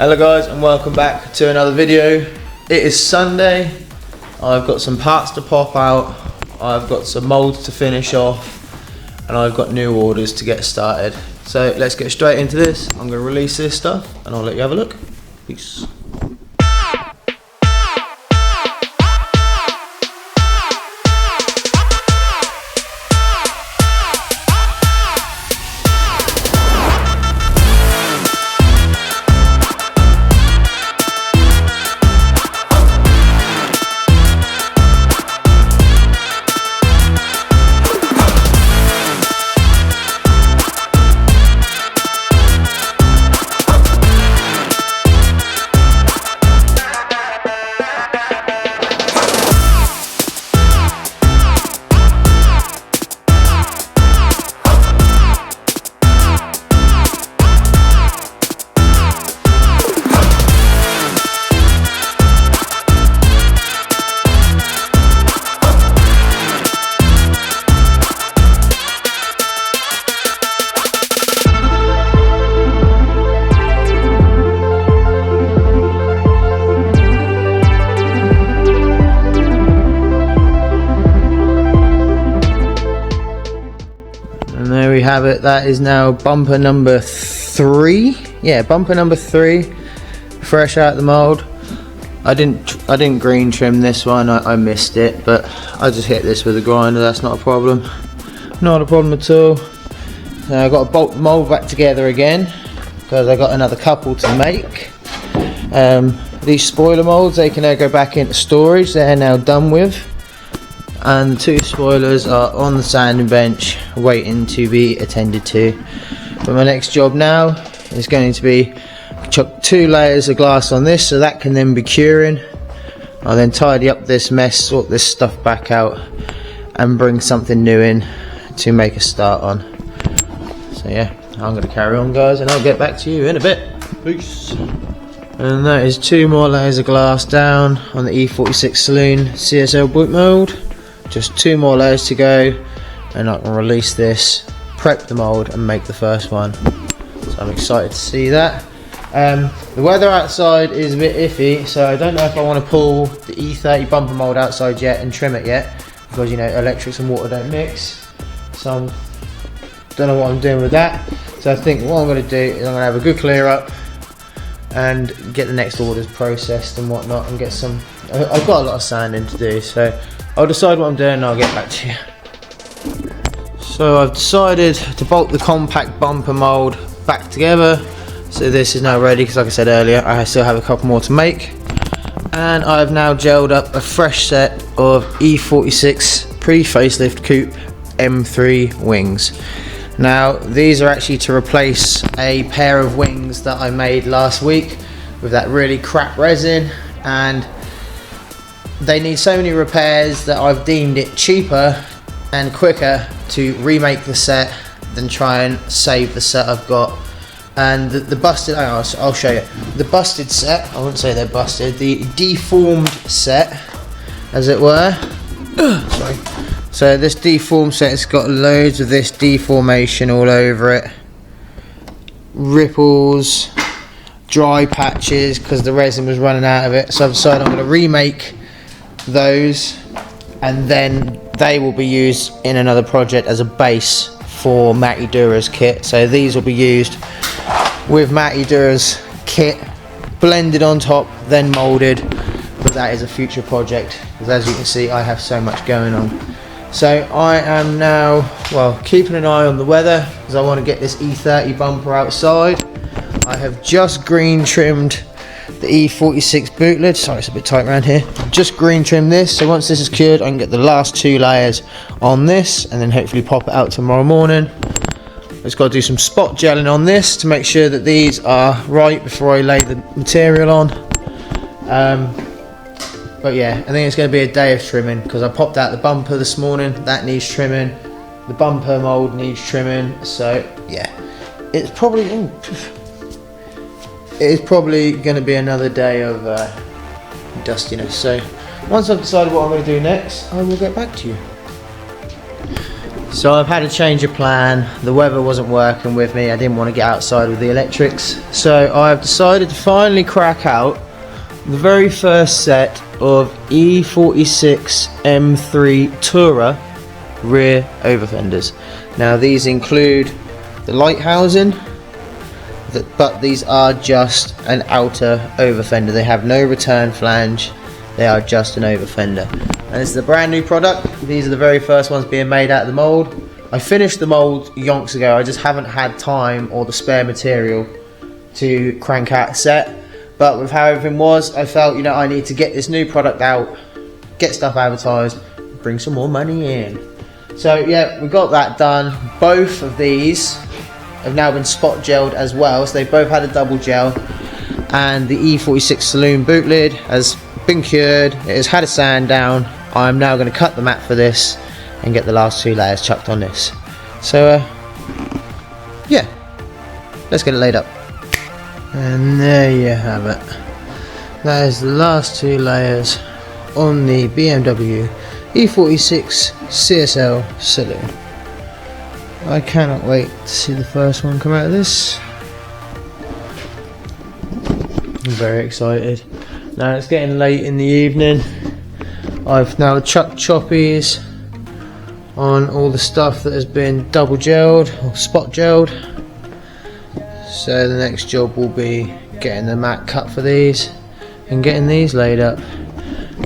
Hello guys and welcome back to another video. It is Sunday. I've got some parts to pop out, I've got some moulds to finish off, and I've got new orders to get started. So let's get straight into this. I'm going to release this stuff and I'll let you have a look. Peace. And there we have it. That is now bumper number 3. Yeah, bumper number 3, fresh out the mould. I didn't green trim this one. I missed it, but I just hit this with a grinder. That's not a problem. Not a problem at all. Now I've got to bolt the mould back together again because I got another couple to make. These spoiler moulds, they can now go back into storage. They're now done with. And the 2 spoilers are on the sanding bench waiting to be attended to. But my next job now is going to be chuck 2 layers of glass on this so that can then be curing. I'll then tidy up this mess, sort this stuff back out and bring something new in to make a start on. So yeah, I'm going to carry on guys and I'll get back to you in a bit. Peace. And that is 2 more layers of glass down on the E46 Saloon CSL boot mould. Just 2 more layers to go and I can release this, prep the mould and make the first one. So I'm excited to see that. The weather outside is a bit iffy, so I don't know if I want to pull the E30 bumper mould outside yet and trim it yet, because you know electrics and water don't mix. So I don't know what I'm doing with that. So I think what I'm going to do is I'm going to have a good clear up and get the next orders processed and whatnot and get some. I've got a lot of sanding to do, so I'll decide what I'm doing and I'll get back to you. So I've decided to bolt the compact bumper mould back together. So this is now ready because like I said earlier, I still have a couple more to make. And I've now gelled up a fresh set of E46 pre-facelift coupe M3 wings. Now these are actually to replace a pair of wings that I made last week with that really crap resin, and they need so many repairs that I've deemed it cheaper and quicker to remake the set than try and save the set I've got. And the busted, I'll show you. The busted set, I wouldn't say they're busted, the deformed set, as it were. Sorry. So this deformed set has got loads of this deformation all over it. Ripples, dry patches, because the resin was running out of it. So I've decided I'm going to remake those and then they will be used in another project as a base for Matty Dura's kit. So these will be used with Matty Dura's kit blended on top, then moulded, but that is a future project because as you can see I have so much going on. So I am now, well, keeping an eye on the weather because I want to get this E30 bumper outside. I have just green trimmed the E46 boot lid. Sorry, it's a bit tight around here. Just green trim this, so once this is cured I can get the last 2 layers on this and then hopefully pop it out tomorrow morning. Just got to do some spot gelling on this to make sure that these are right before I lay the material on. But yeah, I think it's going to be a day of trimming because I popped out the bumper this morning. That needs trimming. The bumper mould needs trimming. So yeah, it's probably going to be another day of dustiness. So once I've decided what I'm going to do next, I will get back to you. So I've had a change of plan. The weather wasn't working with me. I didn't want to get outside with the electrics. So I've decided to finally crack out the very first set of E46 M3 Tourer rear over fenders. Now these include the light housing, but these are just an outer over fender. They have no return flange. They are just an over fender. And it's the brand new product. These are the very first ones being made out of the mould. I finished the mould yonks ago. I just haven't had time or the spare material to crank out a set. But with how everything was, I felt, you know, I need to get this new product out, get stuff advertised, bring some more money in. So yeah, we got that done. Both of these have now been spot gelled as well. So they both had a double gel. And the E46 Saloon boot lid has been cured. It has had a sand down. I'm now going to cut the mat for this and get the last 2 layers chucked on this. So yeah, let's get it laid up. And there you have it. That is the last 2 layers on the BMW E46 CSL Saloon. I cannot wait to see the first one come out of this. I'm very excited. Now it's getting late in the evening. I've now chucked choppies on all the stuff that has been double gelled or spot gelled. So the next job will be getting the mat cut for these and getting these laid up.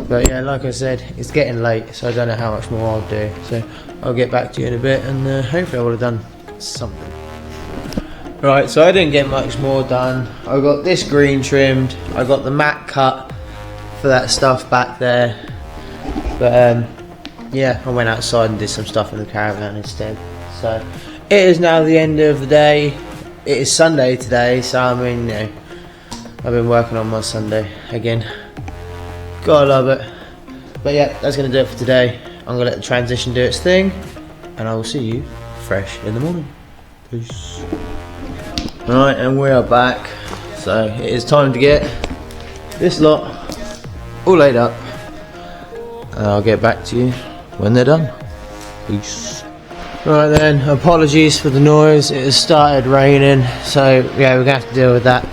But yeah, like I said, it's getting late, so I don't know how much more I'll do. So I'll get back to you in a bit, and hopefully I will have done something. Right, so I didn't get much more done. I got this green trimmed. I got the mat cut for that stuff back there. But yeah, I went outside and did some stuff in the caravan instead. So it is now the end of the day. It is Sunday today, so I mean, you know, I've been working on my Sunday again. Gotta love it. But yeah, that's gonna do it for today. I'm gonna let the transition do its thing, and I will see you fresh in the morning. Peace. Right, and we are back. So it is time to get this lot all laid up, and I'll get back to you when they're done. Peace. Right then, apologies for the noise. It has started raining, so yeah, we're gonna have to deal with that.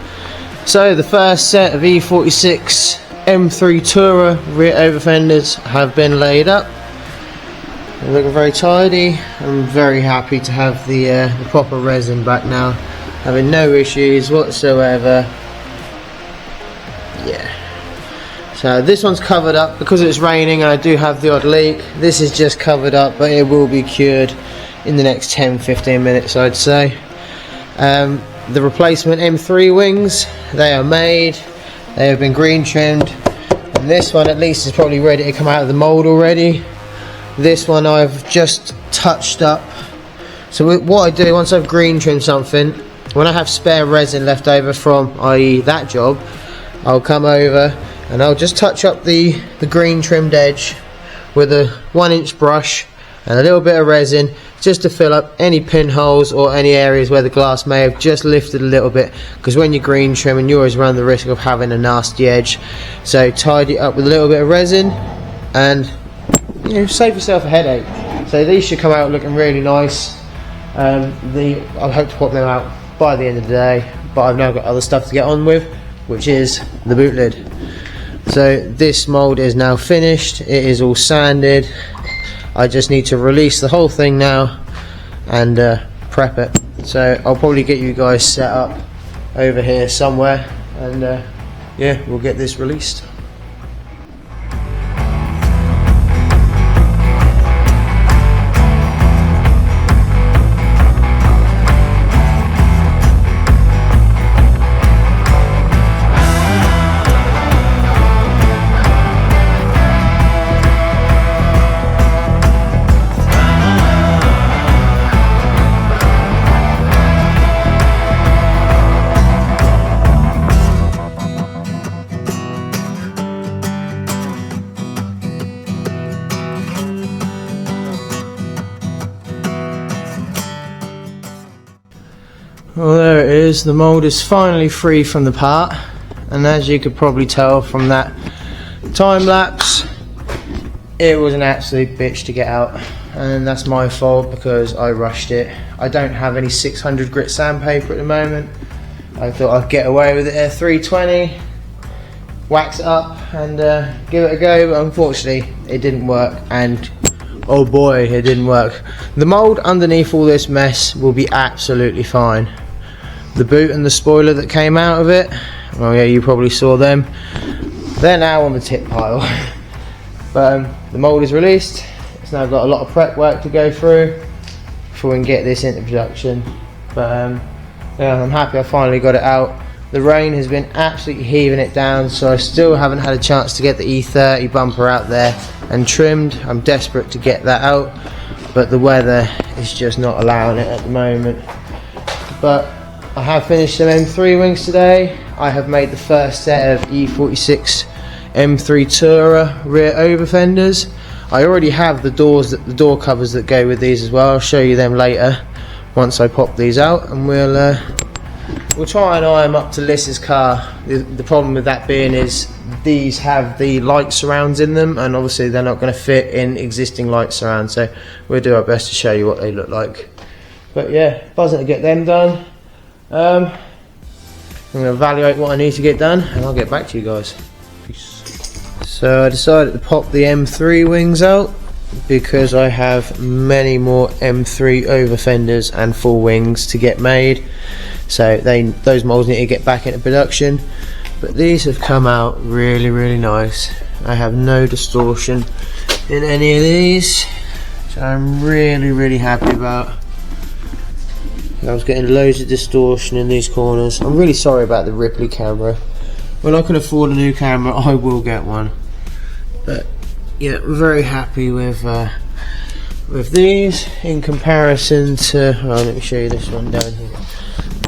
So the first set of E46 M3 Tourer rear over fenders have been laid up. They're looking very tidy. I'm very happy to have the proper resin back now, having no issues whatsoever. Yeah. So this one's covered up because it's raining and I do have the odd leak. This is just covered up, but it will be cured in the next 10-15 minutes, I'd say. The replacement M3 wings, they are made. They have been green trimmed, and this one at least is probably ready to come out of the mold already. This one I've just touched up. So what I do once I've green trimmed something, when I have spare resin left over from, i.e. that job, I'll come over and I'll just touch up the green trimmed edge with a 1-inch brush and a little bit of resin, just to fill up any pinholes or any areas where the glass may have just lifted a little bit, because when you're green trimming you always run the risk of having a nasty edge. So tidy it up with a little bit of resin and, you know, save yourself a headache. So these should come out looking really nice. I hope to pop them out by the end of the day, but I've now got other stuff to get on with, which is the boot lid. So this mould is now finished. It is all sanded. I just need to release the whole thing now and prep it. So I'll probably get you guys set up over here somewhere, and yeah, we'll get this released. Well, there it is. The mould is finally free from the part, and as you could probably tell from that time lapse, it was an absolute bitch to get out, and that's my fault because I rushed it. I don't have any 600 grit sandpaper at the moment. I thought I'd get away with it at 320, wax it up and give it a go, but unfortunately it didn't work, and oh boy, it didn't work. The mould underneath all this mess will be absolutely fine. The boot and the spoiler that came out of it, well yeah, you probably saw them, they're now on the tip pile. But the mould is released. It's now got a lot of prep work to go through before we can get this into production. But yeah, I'm happy I finally got it out. The rain has been absolutely heaving it down, so I still haven't had a chance to get the E30 bumper out there and trimmed. I'm desperate to get that out, but the weather is just not allowing it at the moment. But I have finished some M3 wings today. I have made the first set of E46 M3 Tourer rear over fenders. I already have the door covers that go with these as well. I'll show you them later once I pop these out, and we'll try and eye them up to Liz's car. The problem with that being is these have the light surrounds in them, and obviously they're not going to fit in existing light surrounds, so we'll do our best to show you what they look like. But yeah, buzzing to get them done. I'm going to evaluate what I need to get done, and I'll get back to you guys. Peace. So I decided to pop the M3 wings out because I have many more M3 over fenders and full wings to get made, so those moulds need to get back into production. But these have come out really nice. I have no distortion in any of these, so I'm really happy about. I was getting loads of distortion in these corners. I'm really sorry about the Ripley camera. When I can afford a new camera, I will get one. But yeah, we're very happy with these in comparison to, well, let me show you this one down here,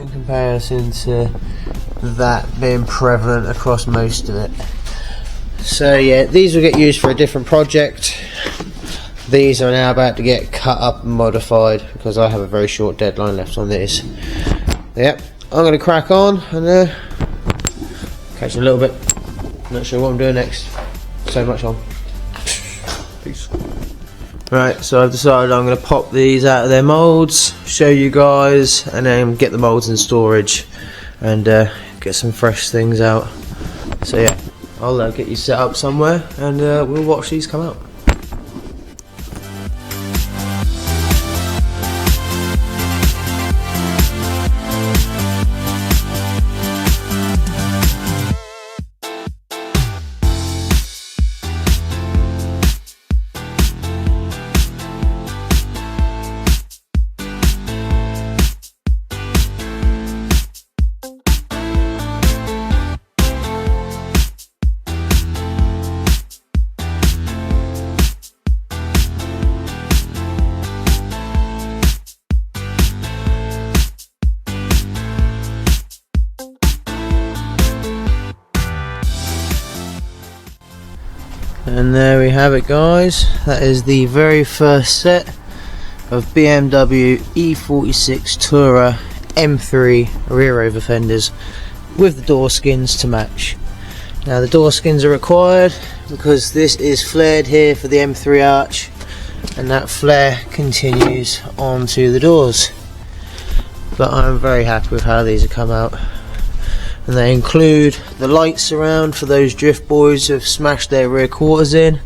in comparison to that being prevalent across most of it. So yeah, these will get used for a different project. These are now about to get cut up and modified because I have a very short deadline left on this. Yep, I'm going to crack on and catch you in a little bit. Not sure what I'm doing next. So much on. Peace. Right, so I've decided I'm going to pop these out of their moulds, show you guys, and then get the moulds in storage and get some fresh things out. So yeah, I'll get you set up somewhere and we'll watch these come out. And there we have it, guys. That is the very first set of BMW E46 Tourer M3 rear over fenders with the door skins to match. Now the door skins are required because this is flared here for the M3 arch, and that flare continues onto the doors. But I'm very happy with how these have come out. And they include the light surround for those drift boys who have smashed their rear quarters in.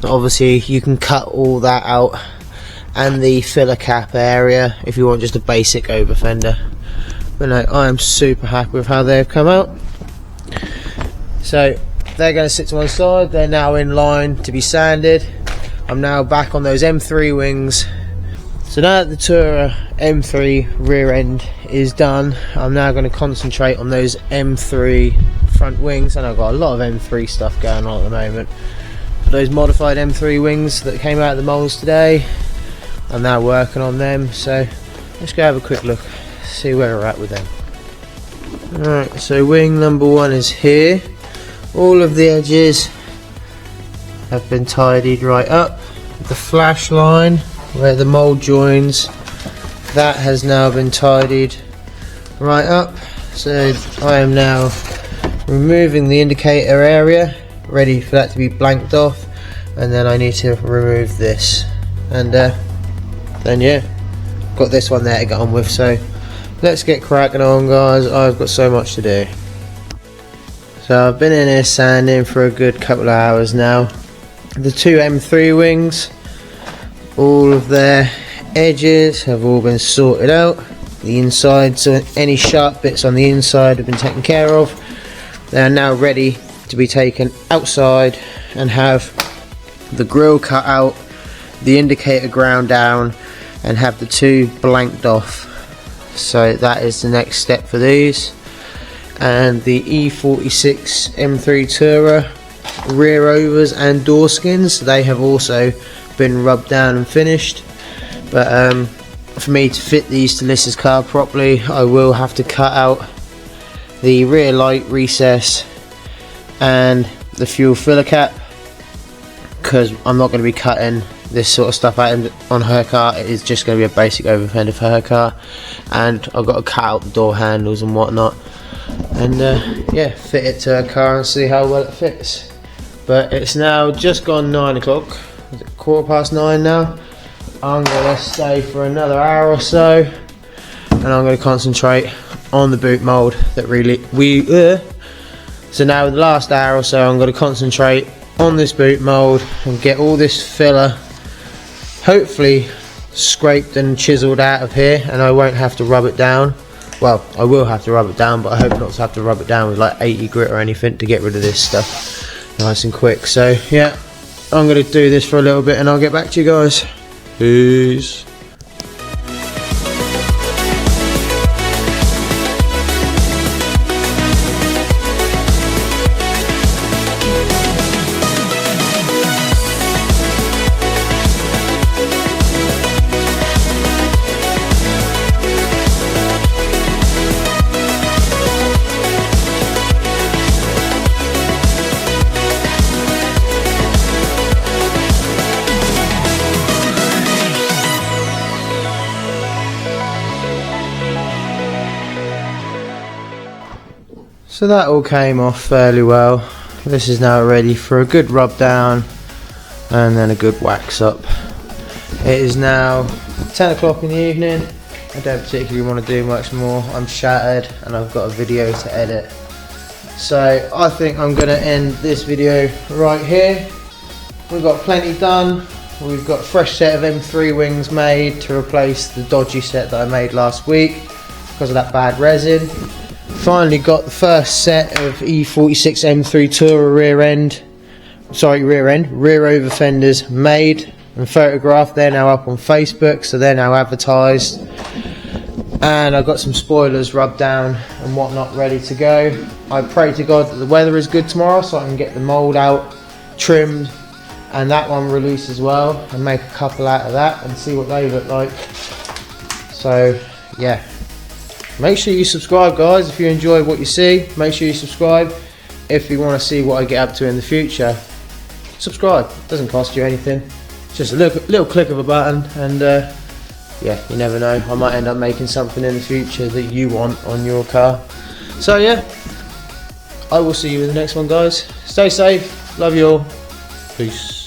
Obviously you can cut all that out, and the filler cap area if you want just a basic over fender. But no, I am super happy with how they've come out. So they're going to sit to one side. They're now in line to be sanded. I'm now back on those M3 wings. So now that the Tourer M3 rear end is done, I'm now going to concentrate on those M3 front wings, and I've got a lot of M3 stuff going on at the moment. Those modified M3 wings that came out of the molds today, I'm now working on them, so let's go have a quick look, see where we're at with them. Alright, so wing number one is here. All of the edges have been tidied right up. The flash line where the mould joins, that has now been tidied right up. So I am now removing the indicator area, ready for that to be blanked off, and then I need to remove this, and then yeah, got this one there to get on with. So let's get cracking on, guys. I've got so much to do. So I've been in here sanding for a good couple of hours now. The two M3 wings, all of their edges have all been sorted out. The inside, so any sharp bits on the inside have been taken care of. They are now ready to be taken outside and have the grille cut out, the indicator ground down, and have the two blanked off. So that is the next step for these. And the E46 M3 Tourer rear overs and door skins, they have also been rubbed down and finished. But for me to fit these to Lissa's car properly, I will have to cut out the rear light recess and the fuel filler cap, because I'm not going to be cutting this sort of stuff out on her car. It is just going to be a basic over fender for her car, and I've got to cut out the door handles and whatnot, and yeah, fit it to her car and see how well it fits. But it's now just gone 9 o'clock, is it 9:15 now? I'm going to stay for another hour or so, and I'm going to concentrate on the boot mould that so now the last hour or so I'm going to concentrate on this boot mould and get all this filler hopefully scraped and chiseled out of here, and I won't have to rub it down. Well, I will have to rub it down, but I hope not to have to rub it down with like 80 grit or anything to get rid of this stuff nice and quick. So yeah, I'm going to do this for a little bit and I'll get back to you guys. Peace. So that all came off fairly well. This is now ready for a good rub down and then a good wax up. It is now 10 o'clock in the evening. I don't particularly want to do much more. I'm shattered and I've got a video to edit. So I think I'm going to end this video right here. We've got plenty done. We've got a fresh set of M3 wings made to replace the dodgy set that I made last week because of that bad resin. Finally got the first set of E46 M3 Tourer rear over fenders made and photographed. They're now up on Facebook, so they're now advertised, and I've got some spoilers rubbed down and whatnot ready to go. I pray to God that the weather is good tomorrow so I can get the mould out, trimmed, and that one released as well, and make a couple out of that and see what they look like. So yeah, make sure you subscribe, guys, if you enjoy what you see. Make sure you subscribe if you want to see what I get up to in the future. Subscribe, it doesn't cost you anything, just a little click of a button, and yeah, you never know, I might end up making something in the future that you want on your car. So yeah, I will see you in the next one, guys. Stay safe, love you all, peace.